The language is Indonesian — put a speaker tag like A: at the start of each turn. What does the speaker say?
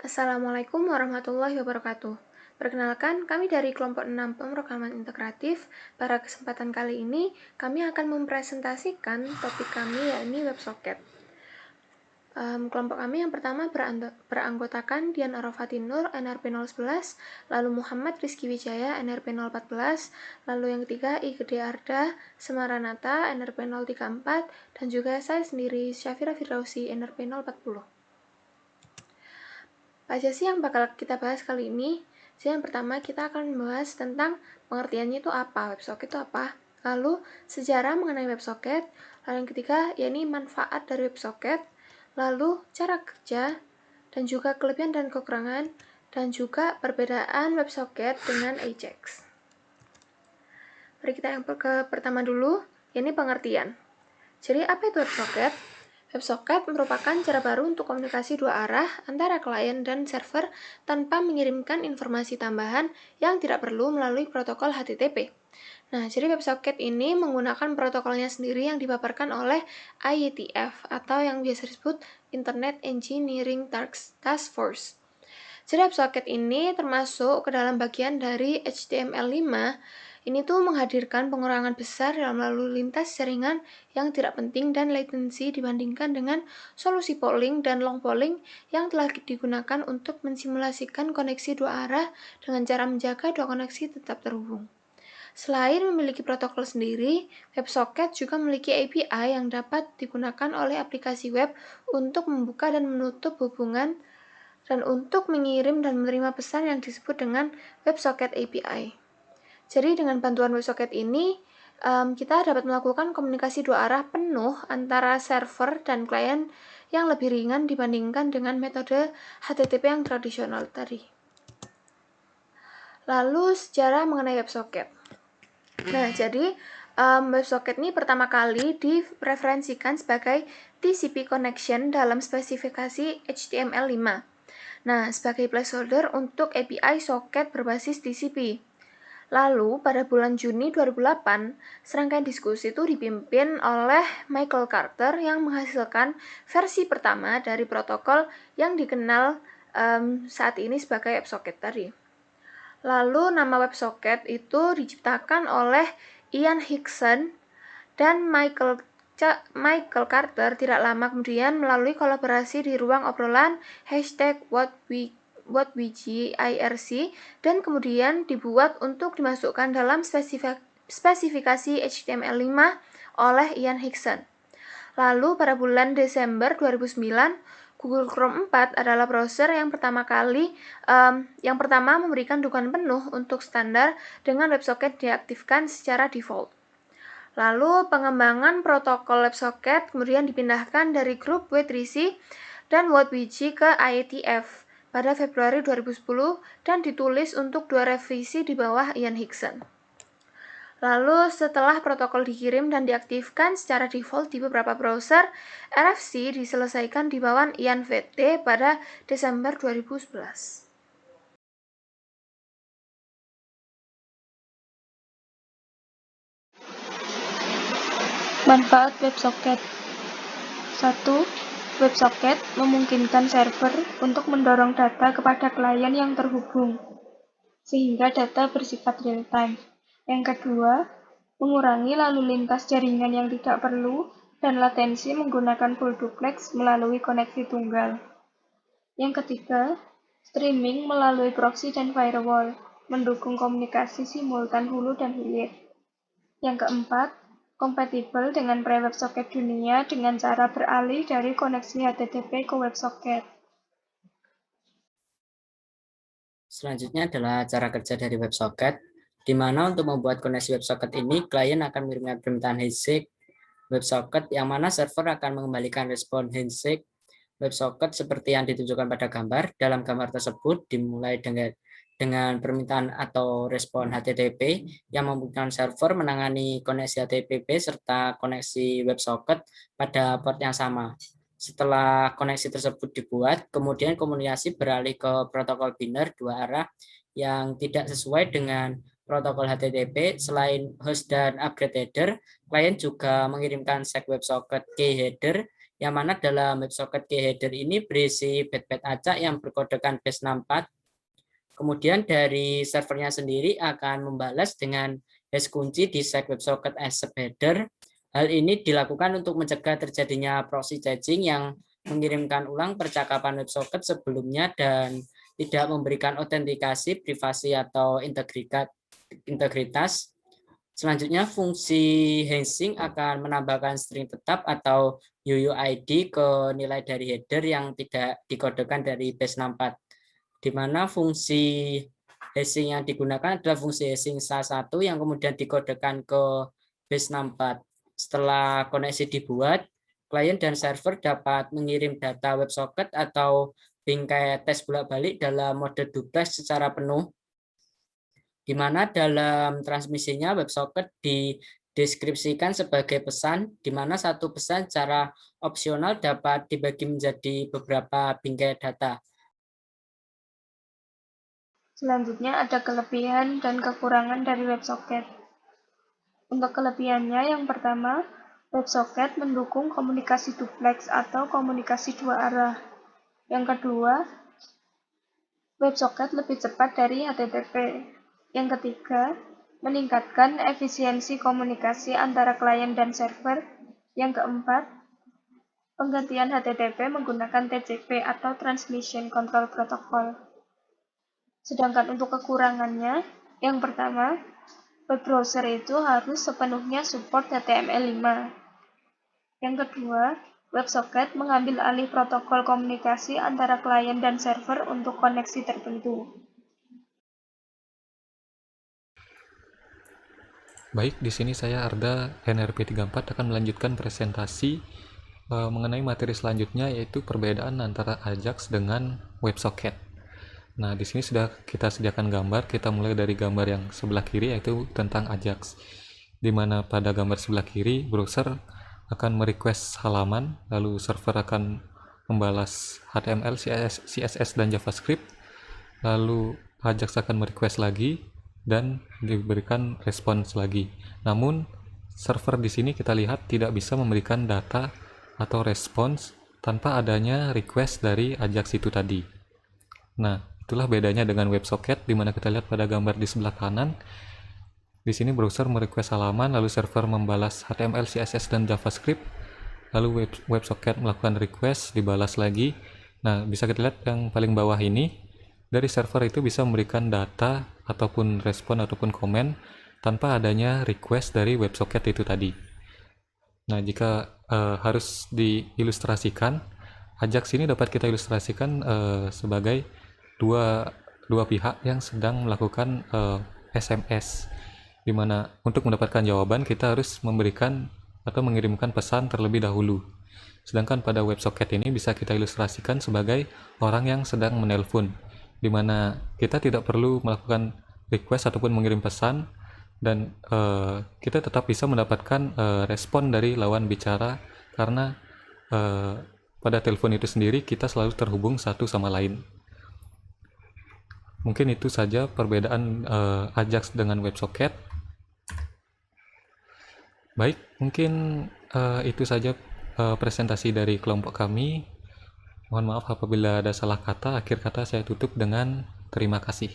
A: Assalamualaikum warahmatullahi wabarakatuh. Perkenalkan, kami dari kelompok 6 pemrograman integratif. Pada kesempatan kali ini, kami akan mempresentasikan topik kami yakni WebSocket. Kelompok kami yang pertama beranggotakan Dian Arafati Nur, NRP 011, lalu Muhammad Rizky Wijaya, NRP 014, lalu yang ketiga Igede Arda Semaranata, NRP 034, dan juga saya sendiri, Syafira Firdausi, NRP 040. Apa aja sih yang bakal kita bahas kali ini? Jadi yang pertama kita akan membahas tentang pengertiannya itu apa, WebSocket itu apa, lalu sejarah mengenai WebSocket, lalu yang ketiga yakni manfaat dari WebSocket, lalu cara kerja, dan juga kelebihan dan kekurangan, dan juga perbedaan WebSocket dengan Ajax. Mari kita yang pertama dulu, yakni pengertian. Jadi apa itu WebSocket? WebSocket merupakan cara baru untuk komunikasi dua arah antara klien dan server tanpa mengirimkan informasi tambahan yang tidak perlu melalui protokol HTTP. Nah, jadi WebSocket ini menggunakan protokolnya sendiri yang dipaparkan oleh IETF atau yang biasa disebut Internet Engineering Task Force. Jadi WebSocket ini termasuk ke dalam bagian dari HTML5. Ini tuh menghadirkan pengurangan besar dalam lalu lintas jaringan yang tidak penting dan latency dibandingkan dengan solusi polling dan long polling yang telah digunakan untuk mensimulasikan koneksi dua arah dengan cara menjaga dua koneksi tetap terhubung. Selain memiliki protokol sendiri, WebSocket juga memiliki API yang dapat digunakan oleh aplikasi web untuk membuka dan menutup hubungan dan untuk mengirim dan menerima pesan yang disebut dengan WebSocket API. Jadi dengan bantuan WebSocket ini, kita dapat melakukan komunikasi dua arah penuh antara server dan klien yang lebih ringan dibandingkan dengan metode HTTP yang tradisional tadi. Lalu sejarah mengenai WebSocket. Nah, jadi WebSocket ini pertama kali direferensikan sebagai TCP connection dalam spesifikasi HTML5. Nah, sebagai placeholder untuk API socket berbasis TCP. Lalu, pada bulan Juni 2008, serangkaian diskusi itu dipimpin oleh Michael Carter yang menghasilkan versi pertama dari protokol yang dikenal saat ini sebagai WebSocket tadi. Lalu, nama WebSocket itu diciptakan oleh Ian Hickson dan Michael Carter tidak lama kemudian melalui kolaborasi di ruang obrolan #WhatWeGIRC dan kemudian dibuat untuk dimasukkan dalam spesifikasi HTML5 oleh Ian Hickson. Lalu pada bulan Desember 2009, Google Chrome 4 adalah browser yang pertama memberikan dukungan penuh untuk standar dengan WebSocket diaktifkan secara default. Lalu pengembangan protokol WebSocket kemudian dipindahkan dari grup W3C dan WhatWG ke IETF pada Februari 2010 dan ditulis untuk 2 revisi di bawah Ian Hickson. Lalu setelah protokol dikirim dan diaktifkan secara default di beberapa browser, RFC diselesaikan di bawah Ian VT pada Desember 2011.
B: Manfaat WebSocket. 1. WebSocket memungkinkan server untuk mendorong data kepada klien yang terhubung, sehingga data bersifat real-time. Yang kedua, mengurangi lalu lintas jaringan yang tidak perlu dan latensi menggunakan full duplex melalui koneksi tunggal. Yang ketiga, streaming melalui proxy dan firewall, mendukung komunikasi simultan hulu dan hilir. Yang keempat, kompatibel dengan pre-WebSocket dunia dengan cara beralih dari koneksi HTTP ke WebSocket.
C: Selanjutnya adalah cara kerja dari WebSocket, di mana untuk membuat koneksi WebSocket ini, klien akan mengirimkan permintaan handshake WebSocket, yang mana server akan mengembalikan respon handshake WebSocket seperti yang ditunjukkan pada gambar. Dalam gambar tersebut dimulai dengan permintaan atau respon HTTP yang memungkinkan server menangani koneksi HTTP serta koneksi WebSocket pada port yang sama. Setelah koneksi tersebut dibuat, kemudian komunikasi beralih ke protokol biner dua arah yang tidak sesuai dengan protokol HTTP. Selain host dan upgrade header, klien juga mengirimkan seg WebSocket key header yang mana dalam WebSocket key header ini berisi byte-byte acak yang berkodekan base64. Kemudian dari servernya sendiri akan membalas dengan hash kunci di set WebSocket as subheader. Hal ini dilakukan untuk mencegah terjadinya proxy caching yang mengirimkan ulang percakapan WebSocket sebelumnya dan tidak memberikan autentikasi, privasi, atau integritas. Selanjutnya, fungsi hashing akan menambahkan string tetap atau UUID ke nilai dari header yang tidak dikodekan dari base64, di mana fungsi hashing yang digunakan adalah fungsi hashing SHA-1 yang kemudian dikodekan ke base64. Setelah koneksi dibuat, klien dan server dapat mengirim data WebSocket atau bingkai tes bolak-balik dalam mode duplex secara penuh, di mana dalam transmisinya WebSocket dideskripsikan sebagai pesan, di mana satu pesan secara opsional dapat dibagi menjadi beberapa bingkai data.
B: Selanjutnya ada kelebihan dan kekurangan dari WebSocket. Untuk kelebihannya, yang pertama, WebSocket mendukung komunikasi duplex atau komunikasi dua arah. Yang kedua, WebSocket lebih cepat dari HTTP. Yang ketiga, meningkatkan efisiensi komunikasi antara klien dan server. Yang keempat, penggantian HTTP menggunakan TCP atau Transmission Control Protocol. Sedangkan untuk kekurangannya, yang pertama, web browser itu harus sepenuhnya support HTML5. Yang kedua, WebSocket mengambil alih protokol komunikasi antara klien dan server untuk koneksi tertentu.
D: Baik, di sini saya Arda NRP34 akan melanjutkan presentasi mengenai materi selanjutnya, yaitu perbedaan antara Ajax dengan WebSocket. Nah, di sini sudah kita sediakan gambar. Kita mulai dari gambar yang sebelah kiri, yaitu tentang Ajax, di mana pada gambar sebelah kiri browser akan merequest halaman, lalu server akan membalas HTML, CSS, dan JavaScript, lalu Ajax akan merequest lagi dan diberikan respons lagi. Namun server di sini kita lihat tidak bisa memberikan data atau respons tanpa adanya request dari Ajax itu tadi. Nah, itulah bedanya dengan WebSocket, di mana kita lihat pada gambar di sebelah kanan. Di sini browser merequest halaman, lalu server membalas HTML, CSS, dan JavaScript, lalu WebSocket melakukan request, dibalas lagi. Nah, bisa kita lihat yang paling bawah ini, dari server itu bisa memberikan data ataupun respon ataupun komen tanpa adanya request dari WebSocket itu tadi. Nah, jika harus diilustrasikan, Ajax ini dapat kita ilustrasikan sebagai dua pihak yang sedang melakukan SMS, di mana untuk mendapatkan jawaban kita harus memberikan atau mengirimkan pesan terlebih dahulu. Sedangkan pada WebSocket ini bisa kita ilustrasikan sebagai orang yang sedang menelpon, di mana kita tidak perlu melakukan request ataupun mengirim pesan, dan kita tetap bisa mendapatkan respon dari lawan bicara, karena pada telepon itu sendiri kita selalu terhubung satu sama lain. Mungkin itu saja perbedaan Ajax dengan WebSocket. Baik, mungkin itu saja presentasi dari kelompok kami. Mohon maaf apabila ada salah kata. Akhir kata saya tutup dengan terima kasih.